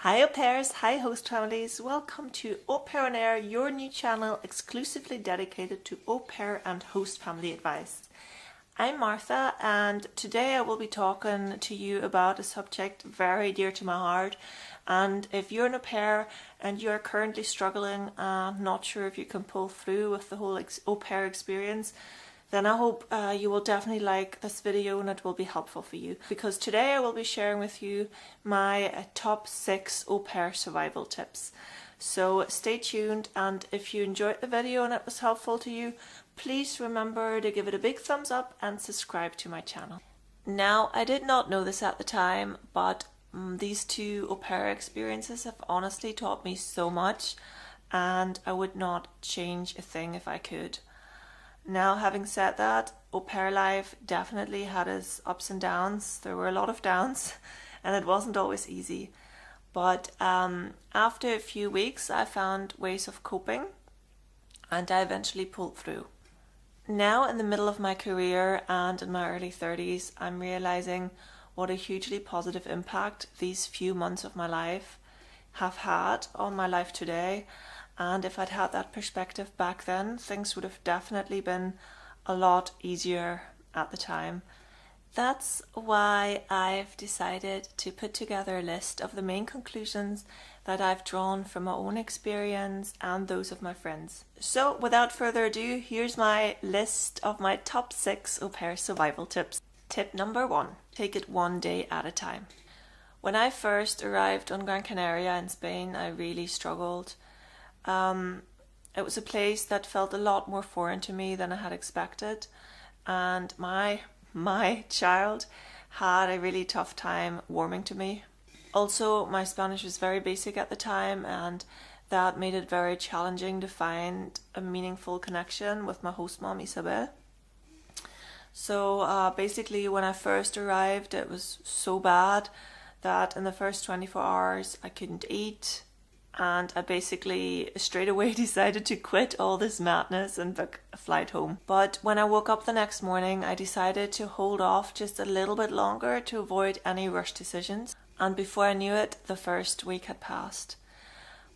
Hi au pairs, hi host families, welcome to Au Pair on Air, your new channel exclusively dedicated to au pair and host family advice. I'm Martha and today I will be talking to you about a subject very dear to my heart, and if you're an au pair and you're currently struggling and not sure if you can pull through with the whole au pair experience, then I hope you will definitely like this video and it will be helpful for you, because today I will be sharing with you my top 6 au pair survival tips. So stay tuned, and if you enjoyed the video and it was helpful to you, please remember to give it a big thumbs up and subscribe to my channel. Now, I did not know this at the time, but these two au pair experiences have honestly taught me so much, and I would not change a thing if I could. Now, having said that, au pair life definitely had its ups and downs. There were a lot of downs and it wasn't always easy. But after a few weeks, I found ways of coping and I eventually pulled through. Now, in the middle of my career and in my early 30s, I'm realizing what a hugely positive impact these few months of my life have had on my life today. And if I'd had that perspective back then, things would have definitely been a lot easier at the time. That's why I've decided to put together a list of the main conclusions that I've drawn from my own experience and those of my friends. So without further ado, here's my list of my top 6 au pair survival tips. Tip number 1, take it one day at a time. When I first arrived on Gran Canaria in Spain, I really struggled. It was a place that felt a lot more foreign to me than I had expected, and my child had a really tough time warming to me. Also, my Spanish was very basic at the time, and that made it very challenging to find a meaningful connection with my host mom, Isabel. So basically, when I first arrived, it was so bad that in the first 24 hours I couldn't eat. And I basically straight away decided to quit all this madness and book a flight home. But when I woke up the next morning, I decided to hold off just a little bit longer to avoid any rush decisions. And before I knew it, the first week had passed.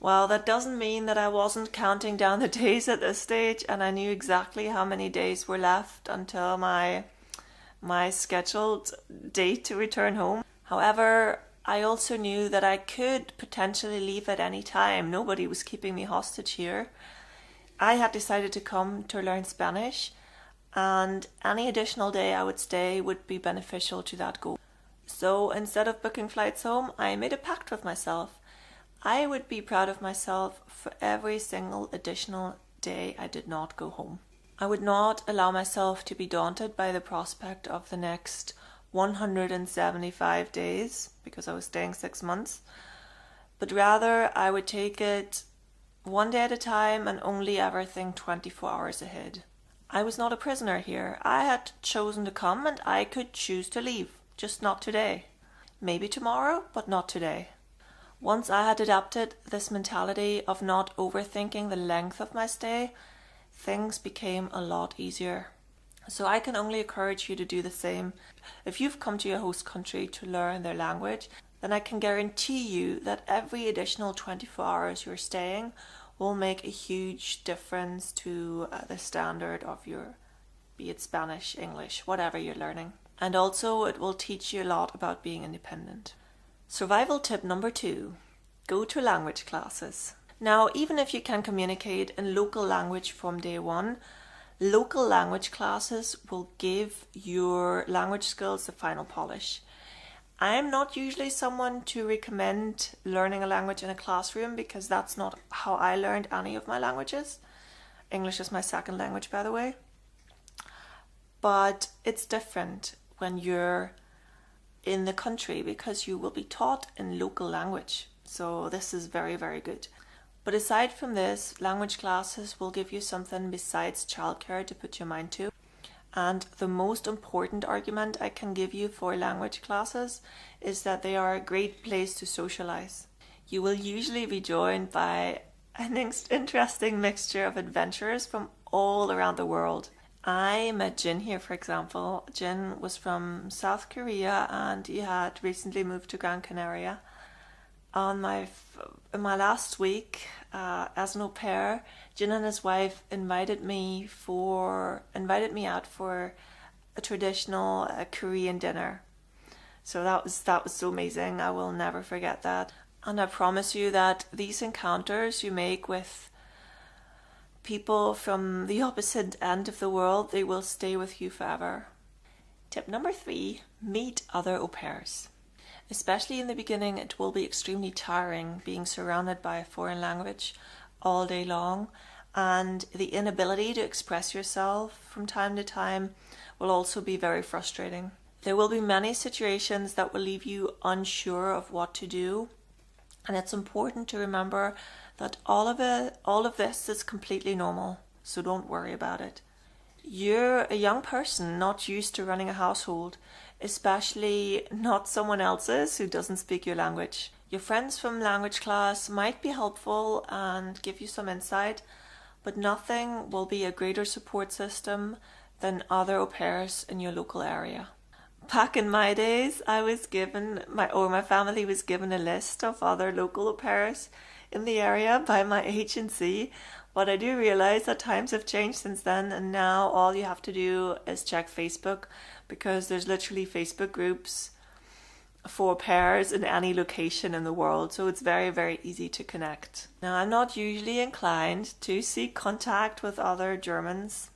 Well, that doesn't mean that I wasn't counting down the days at this stage, and I knew exactly how many days were left until my scheduled date to return home. However, I also knew that I could potentially leave at any time. Nobody was keeping me hostage here. I had decided to come to learn Spanish, and any additional day I would stay would be beneficial to that goal. So instead of booking flights home, I made a pact with myself. I would be proud of myself for every single additional day I did not go home. I would not allow myself to be daunted by the prospect of the next 175 days, because I was staying 6 months, but rather I would take it one day at a time and only ever think 24 hours ahead. I was not a prisoner here. I had chosen to come and I could choose to leave, just not today. Maybe tomorrow, but not today. Once I had adapted this mentality of not overthinking the length of my stay, things became a lot easier. So I can only encourage you to do the same. If you've come to your host country to learn their language, then I can guarantee you that every additional 24 hours you're staying will make a huge difference to the standard of your, be it Spanish, English, whatever you're learning. And also it will teach you a lot about being independent. Survival tip number 2, go to language classes. Now, even if you can communicate in local language from day one, local language classes will give your language skills the final polish. I am not usually someone to recommend learning a language in a classroom, because that's not how I learned any of my languages. English is my second language, by the way. But it's different when you're in the country, because you will be taught in local language. So this is very, very good. But aside from this, language classes will give you something besides childcare to put your mind to. And the most important argument I can give you for language classes is that they are a great place to socialize. You will usually be joined by an interesting mixture of adventurers from all around the world. I met Jin here, for example. Jin was from South Korea and he had recently moved to Gran Canaria. In my last week as an au pair, Jin and his wife invited me out for a traditional Korean dinner. So that was so amazing. I will never forget that. And I promise you that these encounters you make with people from the opposite end of the world, they will stay with you forever. Tip number 3, meet other au pairs. Especially in the beginning, it will be extremely tiring being surrounded by a foreign language all day long, and the inability to express yourself from time to time will also be very frustrating. There will be many situations that will leave you unsure of what to do, and it's important to remember that all of this is completely normal, so don't worry about it. You're a young person not used to running a household, especially not someone else's who doesn't speak your language. Your friends from language class might be helpful and give you some insight, but nothing will be a greater support system than other au pairs in your local area. Back in my days, my family was given a list of other local au pairs in the area by my agency, but I do realize that times have changed since then, and now all you have to do is check Facebook, because there's literally Facebook groups for pairs in any location in the world, so it's very, very easy to connect. Now, I'm not usually inclined to seek contact with other Germans.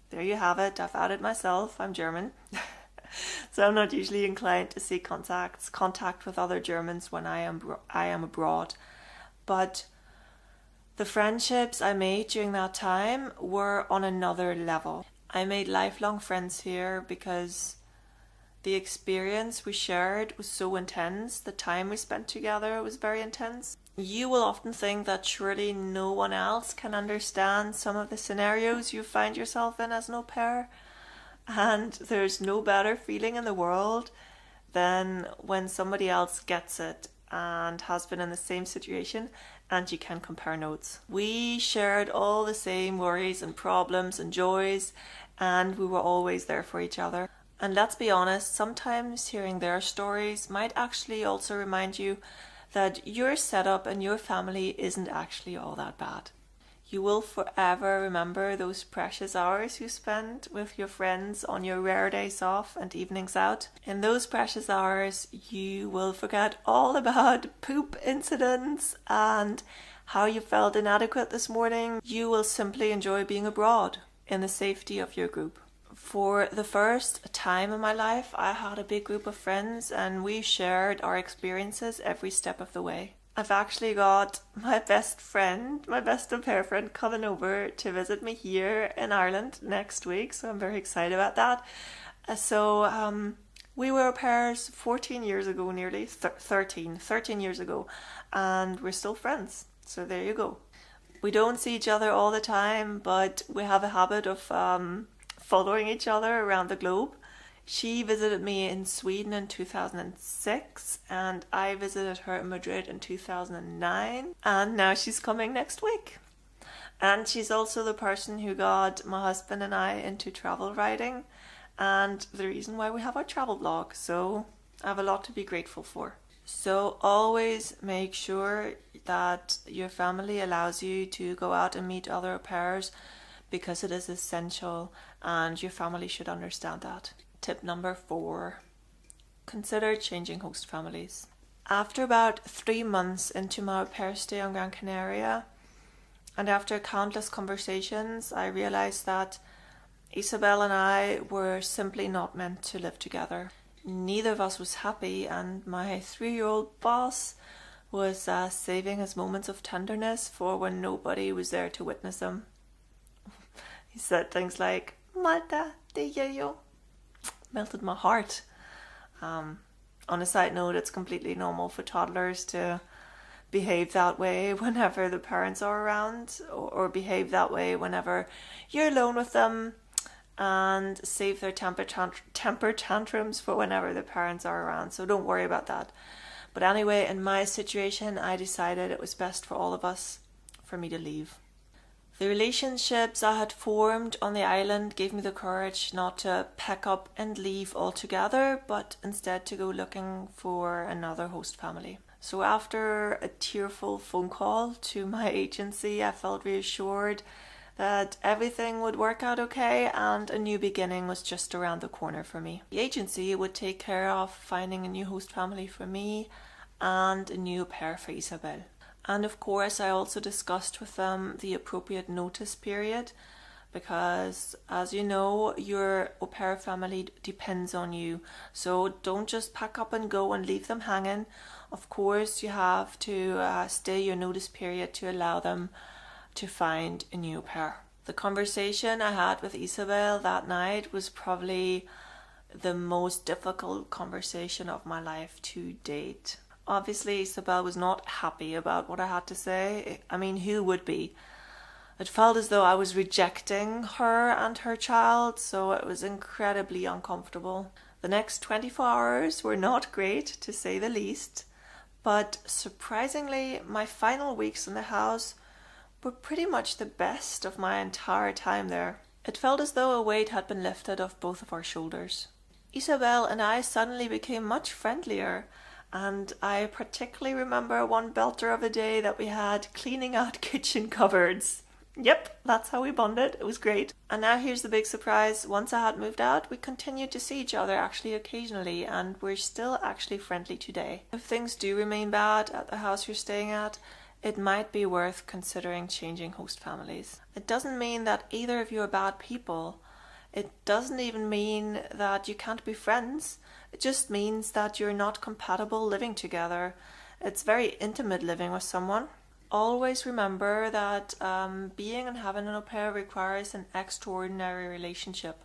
There you have it, I've had it myself, I'm German. So I'm not usually inclined to seek contact with other Germans when I am abroad. But the friendships I made during that time were on another level. I made lifelong friends here because the experience we shared was so intense. The time we spent together was very intense. You will often think that surely no one else can understand some of the scenarios you find yourself in as an au pair. And there's no better feeling in the world than when somebody else gets it and has been in the same situation and you can compare notes. We shared all the same worries and problems and joys, and we were always there for each other. And let's be honest, sometimes hearing their stories might actually also remind you that your setup and your family isn't actually all that bad. You will forever remember those precious hours you spent with your friends on your rare days off and evenings out. In those precious hours, you will forget all about poop incidents and how you felt inadequate this morning. You will simply enjoy being abroad in the safety of your group. For the first time in my life, I had a big group of friends and we shared our experiences every step of the way. I've actually got my best au pair friend, coming over to visit me here in Ireland next week, so I'm very excited about that. We were au pairs 14 years ago, nearly 13 years ago, and we're still friends, so there you go. We don't see each other all the time, but we have a habit of following each other around the globe. She visited me in Sweden in 2006 and I visited her in Madrid in 2009, and now she's coming next week. And she's also the person who got my husband and I into travel writing and the reason why we have our travel blog, so I have a lot to be grateful for. So always make sure that your family allows you to go out and meet other au pairs, because it is essential and your family should understand that. Tip number 4, consider changing host families. After about 3 months into my au pair stay on Gran Canaria, and after countless conversations, I realized that Isabel and I were simply not meant to live together. Neither of us was happy, and my 3-year-old boss was saving his moments of tenderness for when nobody was there to witness them. He said things like, "Malta, te yo." Melted my heart. On a side note, it's completely normal for toddlers to behave that way whenever the parents are around, or behave that way whenever you're alone with them, and save their temper tantrums for whenever the parents are around, so don't worry about that. But anyway, in my situation, I decided it was best for all of us for me to leave. The relationships I had formed on the island gave me the courage not to pack up and leave altogether, but instead to go looking for another host family. So after a tearful phone call to my agency, I felt reassured that everything would work out okay and a new beginning was just around the corner for me. The agency would take care of finding a new host family for me and a new au pair for Isabel. And of course, I also discussed with them the appropriate notice period, because as you know, your au pair family depends on you. So don't just pack up and go and leave them hanging. Of course, you have to stay your notice period to allow them to find a new au pair. The conversation I had with Isabel that night was probably the most difficult conversation of my life to date. Obviously, Isabel was not happy about what I had to say. I mean, who would be? It felt as though I was rejecting her and her child, so it was incredibly uncomfortable. The next 24 hours were not great, to say the least, but surprisingly, my final weeks in the house were pretty much the best of my entire time there. It felt as though a weight had been lifted off both of our shoulders. Isabel and I suddenly became much friendlier, and I particularly remember one belter of a day that we had cleaning out kitchen cupboards. Yep, that's how we bonded. It was great. And now here's the big surprise. Once I had moved out, we continued to see each other actually occasionally, and we're still actually friendly today. If things do remain bad at the house you're staying at, it might be worth considering changing host families. It doesn't mean that either of you are bad people. It doesn't even mean that you can't be friends. It just means that you're not compatible living together. It's very intimate living with someone. Always remember that being and having an au pair requires an extraordinary relationship.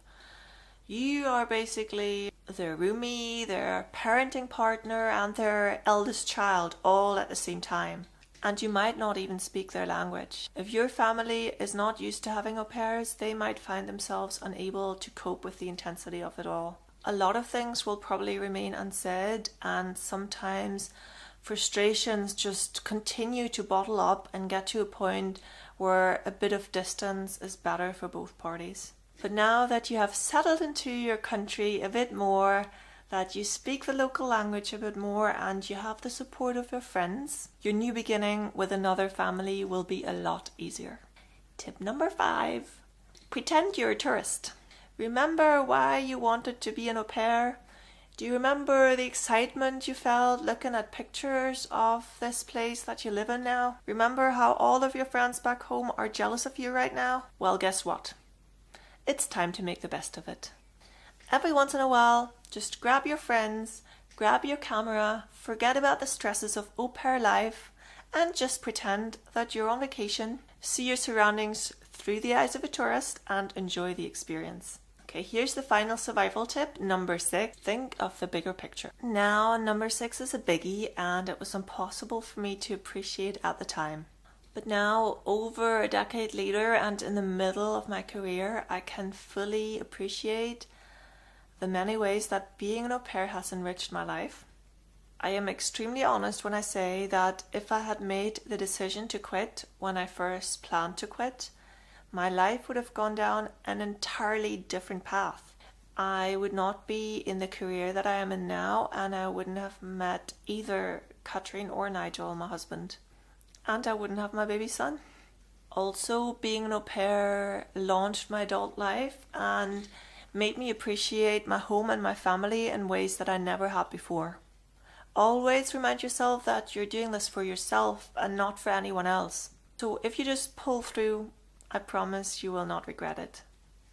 You are basically their roomie, their parenting partner, and their eldest child all at the same time. And you might not even speak their language. If your family is not used to having au pairs, they might find themselves unable to cope with the intensity of it all. A lot of things will probably remain unsaid, and sometimes frustrations just continue to bottle up and get to a point where a bit of distance is better for both parties. But now that you have settled into your country a bit more, that you speak the local language a bit more, and you have the support of your friends, your new beginning with another family will be a lot easier. Tip number 5. Pretend you're a tourist. Remember why you wanted to be an au pair? Do you remember the excitement you felt looking at pictures of this place that you live in now? Remember how all of your friends back home are jealous of you right now? Well, guess what? It's time to make the best of it. Every once in a while, just grab your friends, grab your camera, forget about the stresses of au pair life, and just pretend that you're on vacation. See your surroundings through the eyes of a tourist and enjoy the experience. Okay, here's the final survival tip, number 6. Think of the bigger picture. Now, number 6 is a biggie, and it was impossible for me to appreciate at the time. But now, over a decade later and in the middle of my career, I can fully appreciate the many ways that being an au pair has enriched my life. I am extremely honest when I say that if I had made the decision to quit when I first planned to quit, my life would have gone down an entirely different path. I would not be in the career that I am in now, and I wouldn't have met either Catherine or Nigel, my husband, and I wouldn't have my baby son. Also, being an au pair launched my adult life and made me appreciate my home and my family in ways that I never had before. Always remind yourself that you're doing this for yourself and not for anyone else. So if you just pull through, I promise you will not regret it.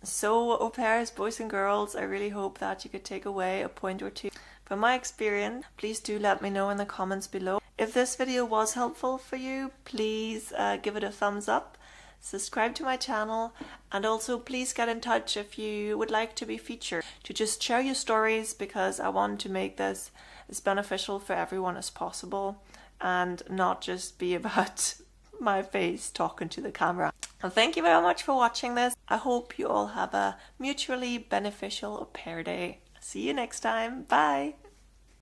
So au pairs, boys and girls, I really hope that you could take away a point or two from my experience. Please do let me know in the comments below. If this video was helpful for you, please give it a thumbs up. Subscribe to my channel, and also please get in touch if you would like to be featured, to just share your stories, because I want to make this as beneficial for everyone as possible and not just be about my face talking to the camera. And thank you very much for watching this. I hope you all have a mutually beneficial au pair day. See you next time. Bye.